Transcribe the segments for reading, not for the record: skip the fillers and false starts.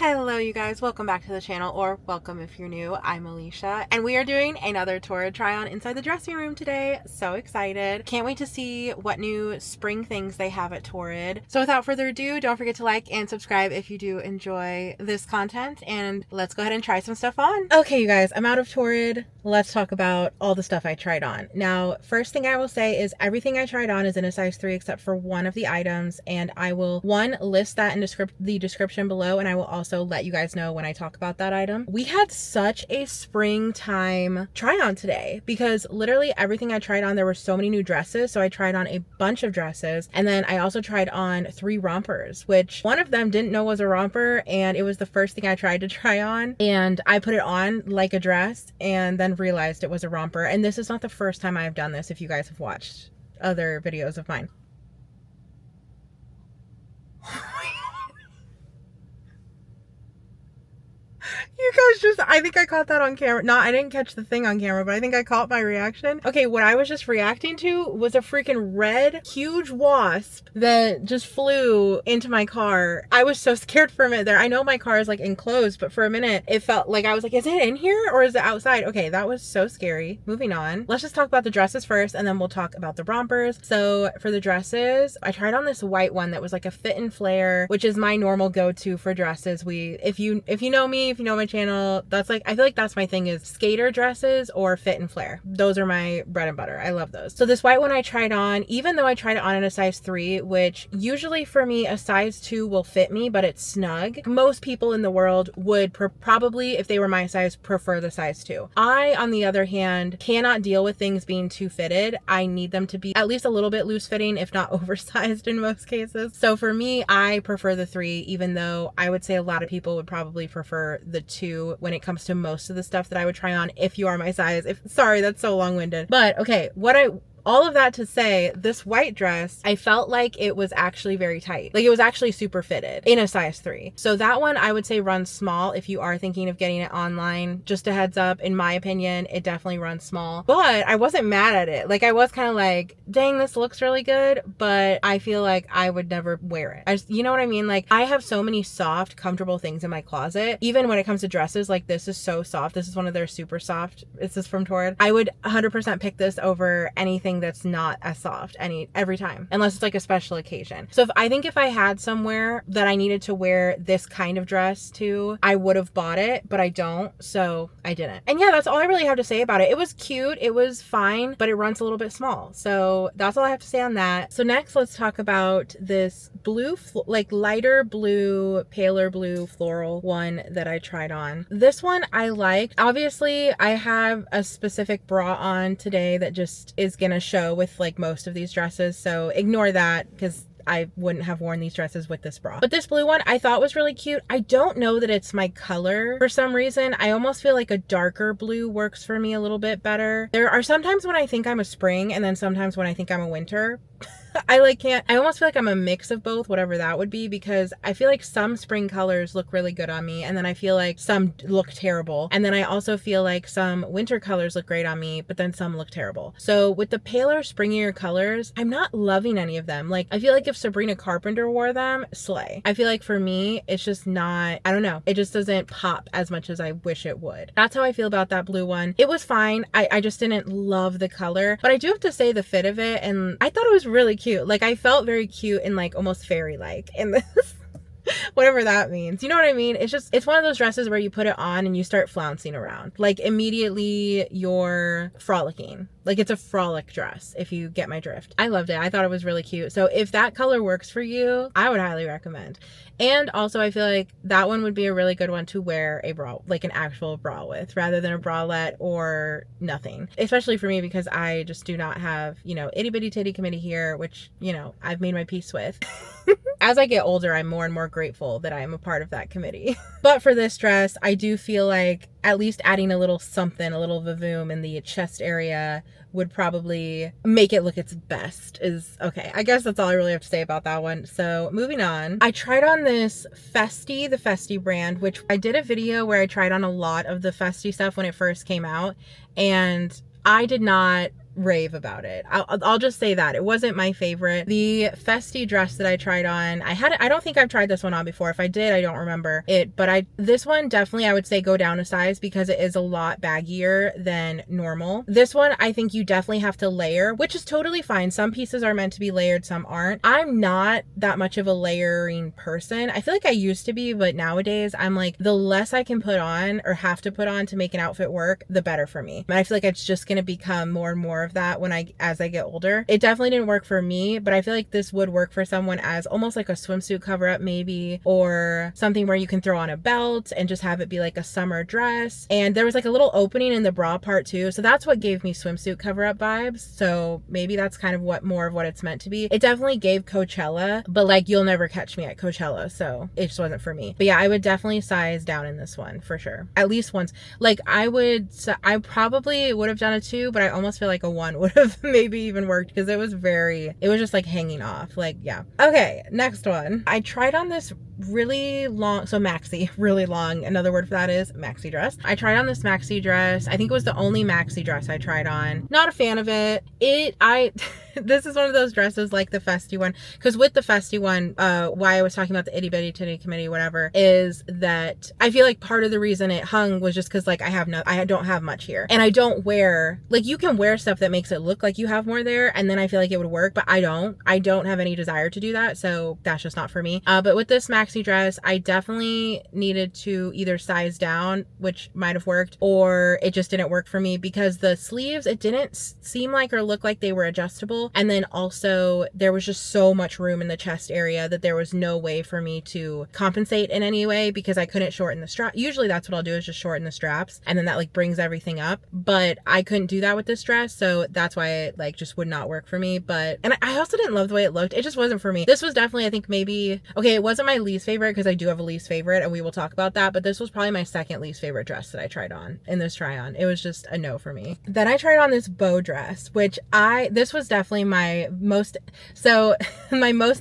Hello you guys, welcome back to the channel, or welcome if you're new. I'm Alicia and we are doing another Torrid try on inside the dressing room today. So excited. Can't wait to see what new spring things they have at Torrid. So without further ado, don't forget to like and subscribe if you do enjoy this content, and let's go ahead and try some stuff on. Okay you guys, I'm out of Torrid. Let's talk about all the stuff I tried on. Now, first thing I will say is everything I tried on is in a size 3 except for one of the items, and I will list that in the description below, and I will also let you guys know when I talk about that item. We had such a springtime try on today because literally everything I tried on, there were so many new dresses. So I tried on a bunch of dresses, and then I also tried on 3 rompers, which one of them didn't know was a romper, and it was the first thing I tried to try on, and I put it on like a dress and then realized it was a romper. And this is not the first time I've done this if you guys have watched other videos of mine. You guys just, I think I caught that on camera. No, I didn't catch the thing on camera, but I think I caught my reaction. Okay, what I was just reacting to was a freaking red, huge wasp that just flew into my car. I was so scared for a minute there. I know my car is like enclosed, but for a minute it felt like I was like, is it in here or is it outside? Okay, that was so scary. Moving on. Let's just talk about the dresses first, and then we'll talk about the rompers. So for the dresses, I tried on this white one that was like a fit and flare, which is my normal go-to for dresses. If you know me, if you know my channel, that's like, I feel like that's my thing, is skater dresses or fit and flare. Those are my bread and butter. I love those. So this white one I tried on, even though I tried it on in a size 3, which usually for me a size 2 will fit me, but it's snug. Most people in the world would probably, if they were my size, prefer the size 2. I, on the other hand, cannot deal with things being too fitted. I need them to be at least a little bit loose fitting, if not oversized in most cases. So for me, I prefer the 3, even though I would say a lot of people would probably prefer the 2 when it comes to most of the stuff that I would try on if you are my size. Sorry, that's so long-winded. But okay, all of that to say, this white dress, I felt like it was actually very tight. Like it was actually super fitted in a size 3. So that one I would say runs small if you are thinking of getting it online. Just a heads up, in my opinion, it definitely runs small. But I wasn't mad at it. Like I was kind of like, dang, this looks really good, but I feel like I would never wear it. You know what I mean? Like I have so many soft, comfortable things in my closet. Even when it comes to dresses, like this is so soft. This is one of their super soft. This is from Torrid. I would 100% pick this over anything that's not as soft every time, unless it's like a special occasion. So if I had somewhere that I needed to wear this kind of dress to, I would have bought it, but I don't, so I didn't. And yeah, that's all I really have to say about it. It was cute, it was fine, but it runs a little bit small. So that's all I have to say on that. So next, let's talk about this blue, like lighter blue, paler blue floral one that I tried on. This one I liked. Obviously, I have a specific bra on today that just is gonna show with like most of these dresses, so ignore that because I wouldn't have worn these dresses with this bra. But this blue one I thought was really cute. I don't know that it's my color for some reason. I almost feel like a darker blue works for me a little bit better. There are sometimes when I think I'm a spring, and then sometimes when I think I'm a winter. I almost feel like I'm a mix of both, whatever that would be, because I feel like some spring colors look really good on me, and then I feel like some look terrible, and then I also feel like some winter colors look great on me, but then some look terrible. So with the paler, springier colors, I'm not loving any of them. Like I feel like if Sabrina Carpenter wore them, slay. I feel like for me, it's just not, I don't know, it just doesn't pop as much as I wish it would. That's how I feel about that blue one. It was fine. I just didn't love the color, but I do have to say the fit of it, and I thought it was really cute. Like I felt very cute and like almost fairy-like in this. Whatever that means, you know what I mean? It's one of those dresses where you put it on and you start flouncing around, like immediately you're frolicking. Like it's a frolic dress, if you get my drift. I loved it. I thought it was really cute. So if that color works for you, I would highly recommend. And also I feel like that one would be a really good one to wear a bra, like an actual bra with, rather than a bralette or nothing. Especially for me, because I just do not have, you know, itty bitty titty committee here, which, you know, I've made my peace with. As I get older, I'm more and more grateful that I am a part of that committee. But for this dress, I do feel like at least adding a little something, a little vavoom in the chest area would probably make it look its best. Is okay. I guess that's all I really have to say about that one. So moving on, I tried on this Festi, the Festi brand, which I did a video where I tried on a lot of the Festi stuff when it first came out, and I did not rave about it. I'll just say that it wasn't my favorite. The Festi dress that I tried on, I don't think I've tried this one on before. If I did, I don't remember it, but this one definitely, I would say go down a size because it is a lot baggier than normal. This one, I think you definitely have to layer, which is totally fine. Some pieces are meant to be layered, some aren't. I'm not that much of a layering person. I feel like I used to be, but nowadays I'm like, the less I can put on or have to put on to make an outfit work, the better for me. And I feel like it's just going to become more and more of that as I get older. It definitely didn't work for me, but I feel like this would work for someone as almost like a swimsuit cover up maybe, or something where you can throw on a belt and just have it be like a summer dress. And there was like a little opening in the bra part too, so that's what gave me swimsuit cover up vibes. So maybe that's kind of more of what it's meant to be. It definitely gave Coachella, but like you'll never catch me at Coachella, so it just wasn't for me. But yeah, I would definitely size down in this one for sure, at least once. Like I probably would have done a 2, but I almost feel like a 1 would have maybe even worked because it was just like hanging off. Like, yeah. Okay, next one. I tried on this really long, so maxi, really long, another word for that is maxi dress. I tried on this maxi dress. I think it was the only maxi dress I tried on. Not a fan of it. This is one of those dresses like the Festi one, because with the Festi one, why I was talking about the itty bitty titty committee, whatever, is that I feel like part of the reason it hung was just because like I don't have much here, and I don't wear, like, you can wear stuff that makes it look like you have more there, and then I feel like it would work, but I don't have any desire to do that, so that's just not for me. But with this maxi dress, I definitely needed to either size down, which might have worked, or it just didn't work for me because the sleeves, it didn't seem like or look like they were adjustable. And then also there was just so much room in the chest area that there was no way for me to compensate in any way because I couldn't shorten the strap. Usually that's what I'll do, is just shorten the straps, and then that like brings everything up, but I couldn't do that with this dress, so that's why it like just would not work for me. And I also didn't love the way it looked. It just wasn't for me. This was definitely, I think maybe, okay, it wasn't my least favorite because I do have a least favorite and we will talk about that, but this was probably my second least favorite dress that I tried on in this try on. It was just a no for me. Then I tried on this bow dress, which this was definitely my most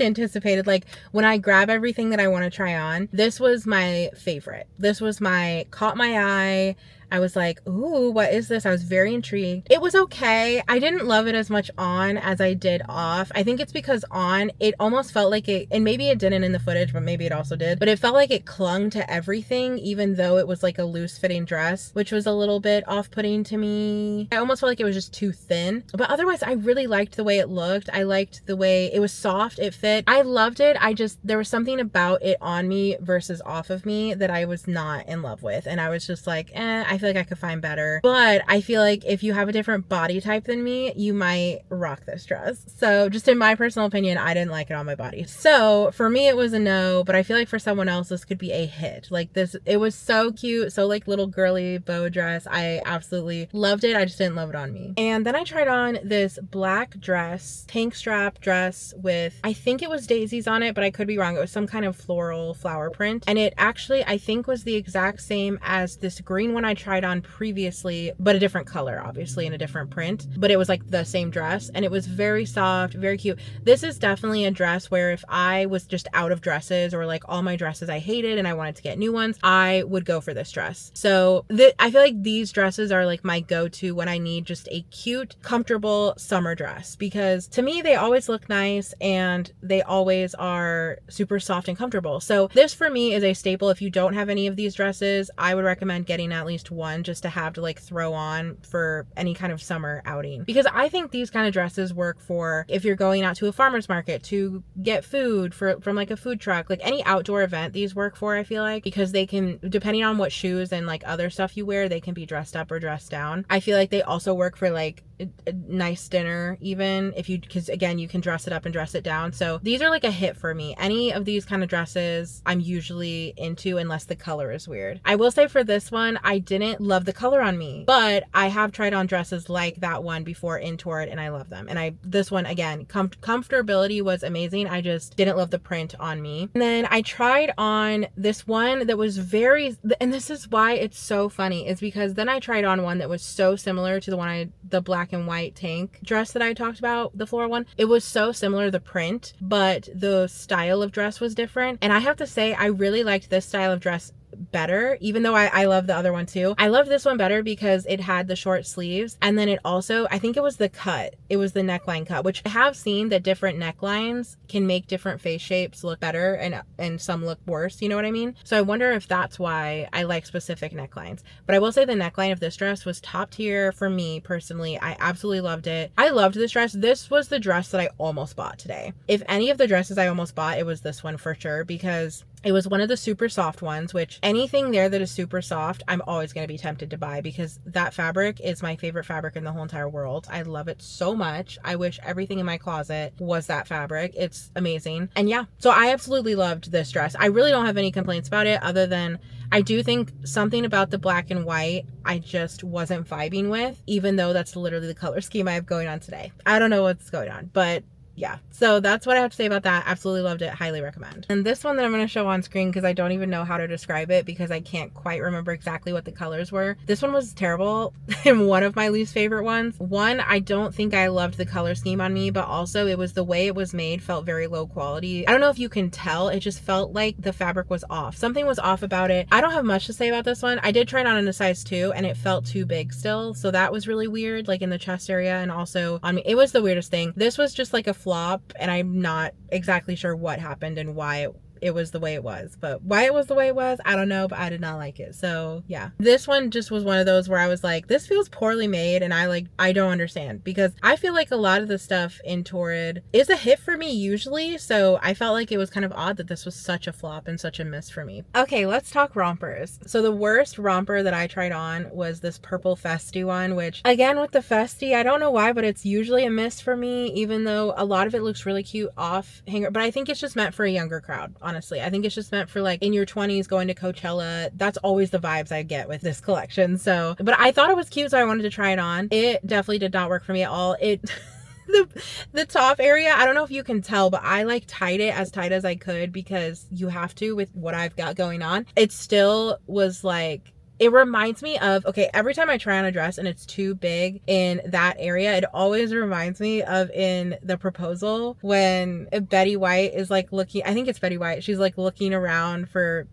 anticipated, like when I grab everything that I want to try on, this was my favorite. This was caught my eye. I was like, ooh, what is this? I was very intrigued. It was okay. I didn't love it as much on as I did off. I think it's because on, it almost felt like it, and maybe it didn't in the footage, but maybe it also did, but it felt like it clung to everything, even though it was like a loose fitting dress, which was a little bit off-putting to me. I almost felt like it was just too thin, but otherwise I really liked the way it looked. I liked the way it was soft, it fit. I loved it. There was something about it on me versus off of me that I was not in love with. And I was just like, I feel like I could find better. But I feel like if you have a different body type than me, you might rock this dress. So just in my personal opinion, I didn't like it on my body. So for me, it was a no, but I feel like for someone else, this could be a hit. Like this, it was so cute. So like little girly bow dress. I absolutely loved it. I just didn't love it on me. And then I tried on this black dress, tank strap dress with, I think it was daisies on it, but I could be wrong. It was some kind of floral flower print. And it actually, I think, was the exact same as this green one I tried on previously, but a different color, obviously, in a different print, but it was like the same dress, and it was very soft, very cute. This is definitely a dress where if I was just out of dresses, or like all my dresses I hated and I wanted to get new ones, I would go for this dress. So I feel like these dresses are like my go-to when I need just a cute, comfortable summer dress, because to me they always look nice and they always are super soft and comfortable. So this for me is a staple. If you don't have any of these dresses, I would recommend getting at least one just to have to like throw on for any kind of summer outing, because I think these kind of dresses work for if you're going out to a farmer's market to get food from like a food truck, like any outdoor event these work for, I feel like, because they can, depending on what shoes and like other stuff you wear, they can be dressed up or dressed down. I feel like they also work for like a nice dinner, even if because again, you can dress it up and dress it down. So these are like a hit for me. Any of these kind of dresses I'm usually into, unless the color is weird. I will say for this one, I didn't love the color on me, but I have tried on dresses like that one before in Torrid, and I love them. And this one, again, comfortability was amazing. I just didn't love the print on me. And then I tried on this one that was and this is why it's so funny, is because then I tried on one that was so similar to the black and white tank dress that I talked about, the floral one. It was so similar, the print, but the style of dress was different. And I have to say, I really liked this style of dress better, even though I love the other one too. I love this one better because it had the short sleeves, and then it also, I think it was the cut. It was the neckline cut, which I have seen that different necklines can make different face shapes look better and some look worse, you know what I mean? So I wonder if that's why I like specific necklines. But I will say the neckline of this dress was top tier for me personally. I absolutely loved it. I loved this dress. This was the dress that I almost bought today. If any of the dresses I almost bought, it was this one for sure, because it was one of the super soft ones, which anything there that is super soft, I'm always going to be tempted to buy because that fabric is my favorite fabric in the whole entire world. I love it so much. I wish everything in my closet was that fabric. It's amazing. And yeah, so I absolutely loved this dress. I really don't have any complaints about it other than I do think something about the black and white I just wasn't vibing with, even though that's literally the color scheme I have going on today. I don't know what's going on, but yeah, so that's what I have to say about that. Absolutely loved it. Highly recommend. And this one that I'm going to show on screen, because I don't even know how to describe it because I can't quite remember exactly what the colors were. This one was terrible and one of my least favorite ones. One, I don't think I loved the color scheme on me, but also it was the way it was made felt very low quality. I don't know if you can tell. It just felt like the fabric was off. Something was off about it. I don't have much to say about this one. I did try it on in a size 2 and it felt too big still. So that was really weird, like in the chest area and also on me. It was the weirdest thing. This was just like a flop and I'm not exactly sure what happened and why it was the way it was, but why it was the way it was, I don't know, but I did not like it. So yeah, this one just was one of those where I was like, this feels poorly made and I don't understand, because I feel like a lot of the stuff in Torrid is a hit for me usually, so I felt like it was kind of odd that this was such a flop and such a miss for me. Okay, let's talk rompers. So the worst romper that I tried on was this purple Festi one, which again with the Festi, I don't know why, but it's usually a miss for me, even though a lot of it looks really cute off hanger, but I think it's just meant for a younger crowd. Honestly, I think it's just meant for like in your 20s going to Coachella. That's always the vibes I get with this collection. So, but I thought it was cute, so I wanted to try it on. It definitely did not work for me at all. The top area, I don't know if you can tell, but I like tied it as tight as I could because you have to with what I've got going on. It still was like, it reminds me of, okay, every time I try on a dress and it's too big in that area, it always reminds me of in The Proposal when Betty White is like looking, I think it's Betty White, she's like looking around for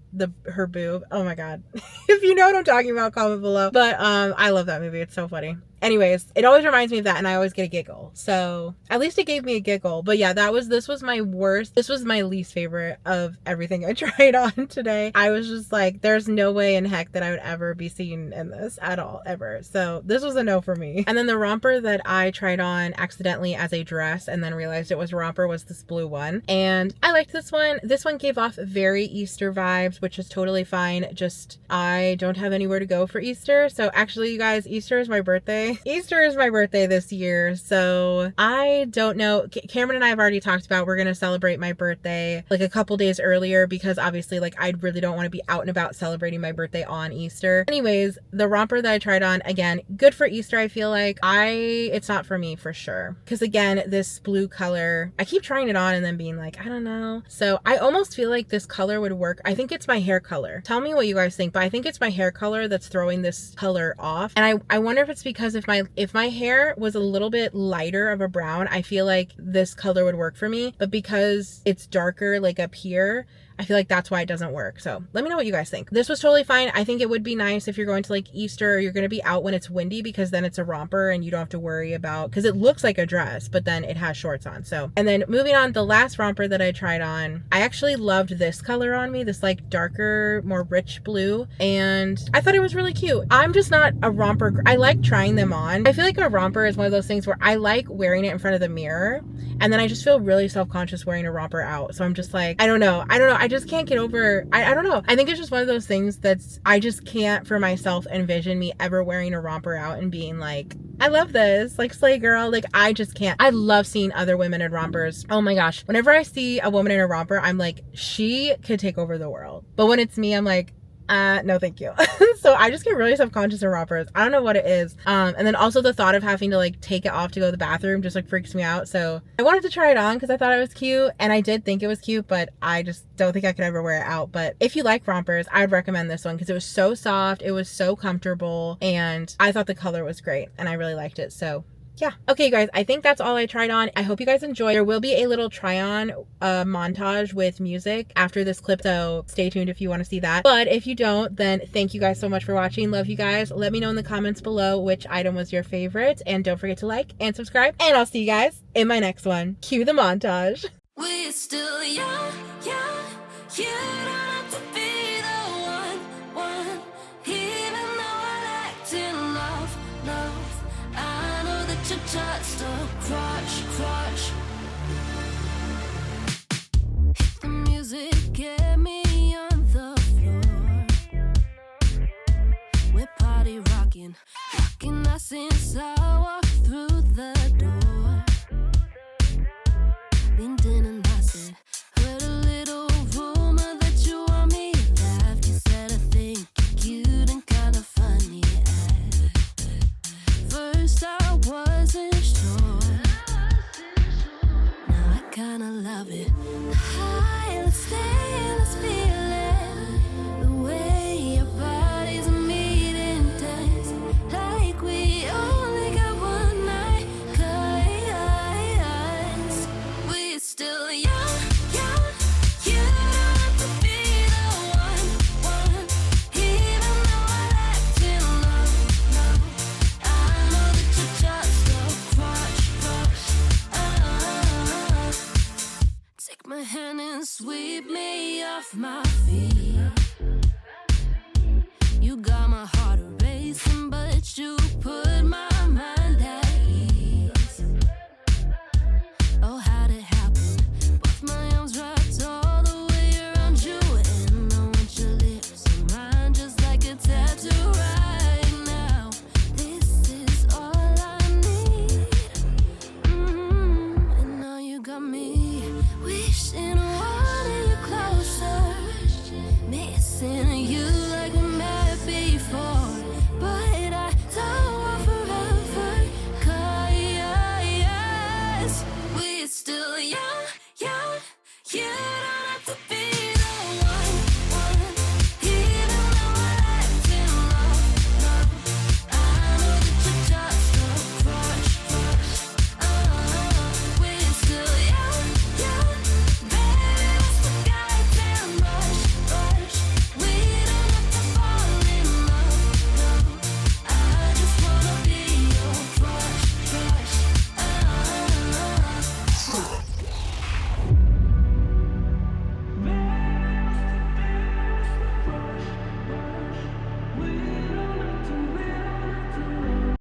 her boob. Oh my god. If you know what I'm talking about, comment below. But I love that movie. It's so funny. Anyways, it always reminds me of that and I always get a giggle. So at least it gave me a giggle. But yeah, this was my worst. This was my least favorite of everything I tried on today. I was just like, there's no way in heck that I would ever be seen in this at all, ever. So this was a no for me. And then the romper that I tried on accidentally as a dress and then realized it was a romper was this blue one. And I liked this one. This one gave off very Easter vibes, which is totally fine. Just, I don't have anywhere to go for Easter. So actually, you guys, Easter is my birthday. Easter is my birthday this year, so I don't know. Cameron and I have already talked about we're gonna celebrate my birthday like a couple days earlier because obviously like I really don't want to be out and about celebrating my birthday on Easter. Anyways, the romper that I tried on, again, good for Easter. I feel like it's not for me for sure, because again, this blue color, I keep trying it on and then being like, I don't know. So I almost feel like this color would work. I think it's my hair color. Tell me what you guys think, but I think it's my hair color that's throwing this color off. And I wonder if it's because if my hair was a little bit lighter of a brown, I feel like this color would work for me, but because it's darker like up here, I feel like that's why it doesn't work. So let me know what you guys think. This was totally fine. I think it would be nice if you're going to like Easter or you're going to be out when it's windy, because then it's a romper and you don't have to worry about, because it looks like a dress, but then it has shorts on. So, and then moving on, the last romper that I tried on, I actually loved this color on me, this like darker, more rich blue. And I thought it was really cute. I'm just not a romper. I like trying them on. I feel like a romper is one of those things where I like wearing it in front of the mirror. And then I just feel really self-conscious wearing a romper out. So I'm just like, I don't know. I just can't get over, I don't know. I think it's just one of those things I just can't for myself envision me ever wearing a romper out and being like, I love this, like slay girl. Like I just can't. I love seeing other women in rompers. Oh my gosh. Whenever I see a woman in a romper, I'm like, she could take over the world. But when it's me, I'm like, no thank you. So I just get really self-conscious in rompers. I don't know what it is. And then also the thought of having to like take it off to go to the bathroom just like freaks me out. So I wanted to try it on because I thought it was cute, and I did think it was cute, but I just don't think I could ever wear it out. But if you like rompers, I would recommend this one because it was so soft, it was so comfortable, and I thought the color was great and I really liked it. So yeah. Okay, guys, I think that's all I tried on. I hope you guys enjoy. There will be a little try on montage with music after this clip, so stay tuned if you want to see that. But if you don't, then thank you guys so much for watching. Love you guys. Let me know in the comments below which item was your favorite, and don't forget to like and subscribe, and I'll see you guys in my next one. Cue the montage. We're still young, young. You don't have to be the one. Even though I lacked in love. I know that you're just a crush. Hit the music, get me on the floor. We're party rocking us since I walked through the door. Leaned in and I said, heard a little rumor that you want me left. You said I think you're cute and kind of funny. First I wasn't sure, now I kinda love it. The high, let's stay, let's feel it. The way your bodies meet and dance, like we only got one night. 'Cause we're still young, young. You don't have to be the one. Even though I lacked in love. I know that you're just a crush. Take my hand and sweep me off my